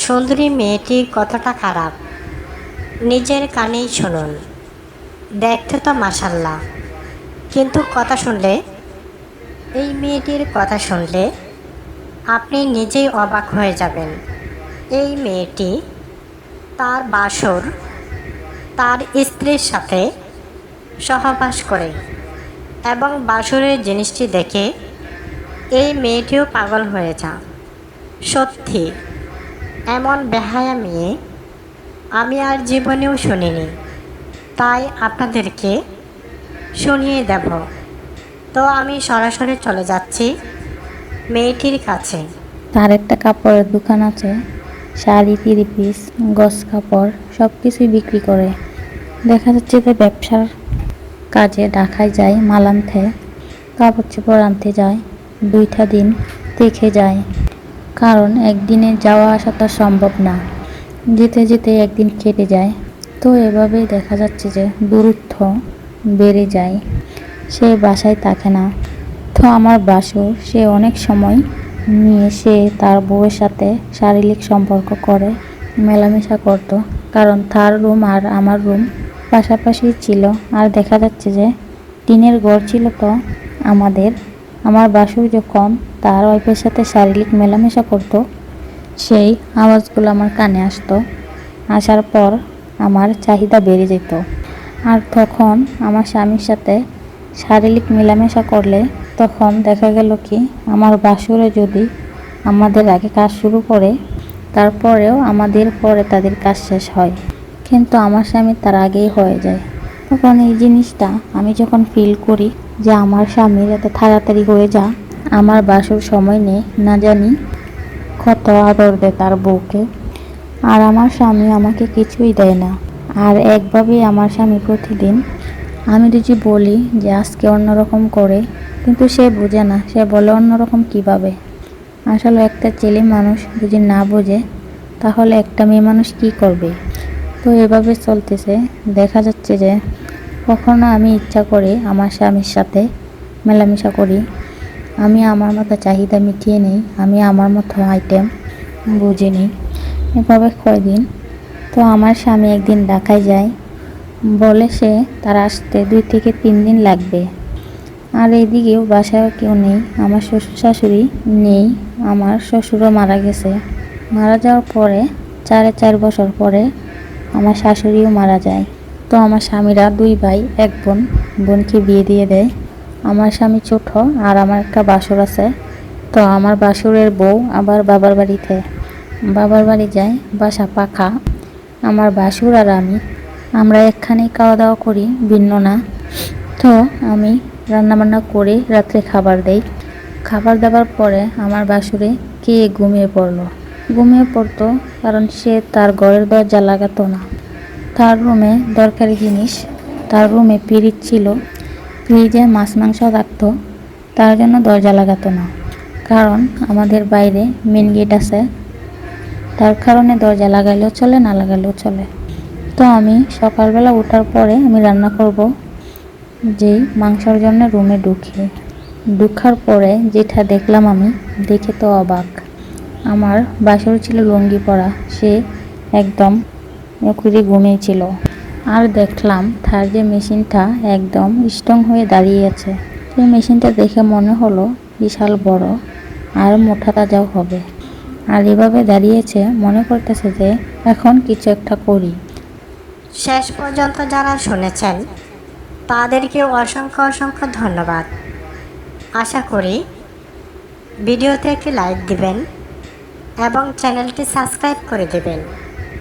সুন্দরী মেয়েটি কতটা খারাপ নিজের কানেই শুনুন। দেখতে তো মাশাল্লাহ, কিন্তু কথা শুনলে, এই মেয়েটির কথা শুনলে আপনি নিজেই অবাক হয়ে যাবেন। এই মেয়েটি তার বাসর তার স্ত্রীর সাথে সহবাস করে এবং বাসরের জিনিসটি দেখে এই মেয়েটিও পাগল হয়ে যায়। সত্যি এমন বেহায়া মেয়ে আমি আর জীবনেও শুনিনি, তাই আপনাদেরকে শুনিয়ে দেব। তো আমি সরাসরি চলে যাচ্ছি মেয়েটির কাছে। তার একটা কাপড়ের দোকান আছে, শাড়ি, 3 পিস, গস কাপড় সব কিছুই বিক্রি করে। দেখা যাচ্ছে যে ব্যবসার কাজে ঢাকায় যায়, মাল আনতে, কাপড় চোপড় আনতে যায়, 2টা দিন থেকে যায়, কারণ একদিনে যাওয়া আসা তো সম্ভব না, যেতে যেতে একদিন কেটে যায়। তো এভাবেই দেখা যাচ্ছে যে দূরত্ব বেড়ে যায়, সে বাসায় থাকে না। তো আমার বাসুর সে অনেক সময় নিয়ে সে তার বউয়ের সাথে শারীরিক সম্পর্ক করে, মেলামেশা করত, কারণ তার রুম আর আমার রুম পাশাপাশি ছিল। আর দেখা যাচ্ছে যে টিনের ঘর ছিল। তো আমার বাসুর যখন তার ওয়াইফের সাথে শারীরিক মেলামেশা করত, সেই আওয়াজগুলো আমার কানে আসতো। আসার পর আমার চাহিদা বেড়ে যেত। আর তখন আমার স্বামীর সাথে শারীরিক মেলামেশা করলে তখন দেখা গেল কি আমার বাসুরে যদি আমাদের আগে কাজ শুরু করে, তারপরেও আমাদের পরে তাদের কাজ শেষ হয়, কিন্তু আমার স্বামী তার আগেই হয়ে যায়। তখন এই জিনিসটা আমি যখন ফিল করি যে আমার স্বামীর এত তাড়াতাড়ি হয়ে যা, আমার বাসুর সময় নেই, না জানি কত আদর দেয় তার বউকে, আর আমার স্বামী আমাকে কিছুই দেয় না। আর একভাবেই আমার স্বামী প্রতিদিন, আমি যদি বলি যে আজকে অন্যরকম করে, কিন্তু সে বোঝে না, সে বলে অন্যরকম কিভাবে। আসলে একটা ছেলে মানুষ যদি না বোঝে তাহলে একটা মেয়ে মানুষ কি করবে। তো এভাবে চলতেছে। দেখা যাচ্ছে যে কখনো আমি ইচ্ছা করে আমার স্বামীর সাথে মেলামেশা করি, আমি আমার মতো চাহিদা মিটিয়ে নিই, আমি আমার মতো আইটেম বুঝে নিই, এভাবে কয়দিন। তো আমার স্বামী একদিন ঢাকায় যায়, বলে সে তার আসতে 2 থেকে 3 দিন লাগবে। আর এইদিকেও বাসায়ও কেউ নেই, আমার শ্বশুর শাশুড়ি নেই, আমার শ্বশুরও মারা গেছে। মারা যাওয়ার পরে 4.5 বছর পরে আমার শাশুড়িও মারা যায়। তো আমার স্বামীরা 2 ভাই 1 বোন, বোনকে বিয়ে দিয়ে দেয়। আমার স্বামী ছোট, আর আমার একটা বাসুর আছে। তো আমার বাসুরের বউ আবার বাবার বাড়ি যায়, বাসা পাখা। আমার বাসুর আর আমরা একখানেই খাওয়া দাওয়া করি, ভিন্ন না। তো আমি রান্নাবান্না করে রাত্রে খাবার দেই। খাবার দেওয়ার পরে আমার বাসুরে ঘুমিয়ে পড়তো, কারণ সে তার ঘরের দরজা লাগাতো না। তার রুমে দরকারি জিনিস, তার রুমে ফ্রিজ ছিল, ফ্রিজে মাছ মাংস রাখতো, তার জন্য দরজা লাগাতো না, কারণ আমাদের বাইরে মেন গেট আছে, তার কারণে দরজা লাগাইলেও চলে, না লাগাইলেও চলে। তো আমি সকালবেলা ওঠার পরে আমি রান্না করব, যেই মাংসর জন্য রুমে ঢুকার পরে যেটা দেখলাম, আমি দেখে তো অবাক। আমার বাসর ছিল লুঙ্গি পরা, সে একদম করে ঘুমিয়েছিল। আর দেখলাম তার যে মেশিনটা একদম স্ট্রং হয়ে দাঁড়িয়ে আছে। সেই মেশিনটা দেখে মনে হলো বিশাল বড় আর মোটা তাজাও হবে। আর এভাবে দাঁড়িয়েছে, মনে করতেছে যে এখন কিছু একটা করি। শেষ পর্যন্ত যারা শুনেছেন তাদেরকে অসংখ্য ধন্যবাদ। আশা করি ভিডিওতে একটি লাইক দিবেন এবং চ্যানেলটি সাবস্ক্রাইব করে দেবেন।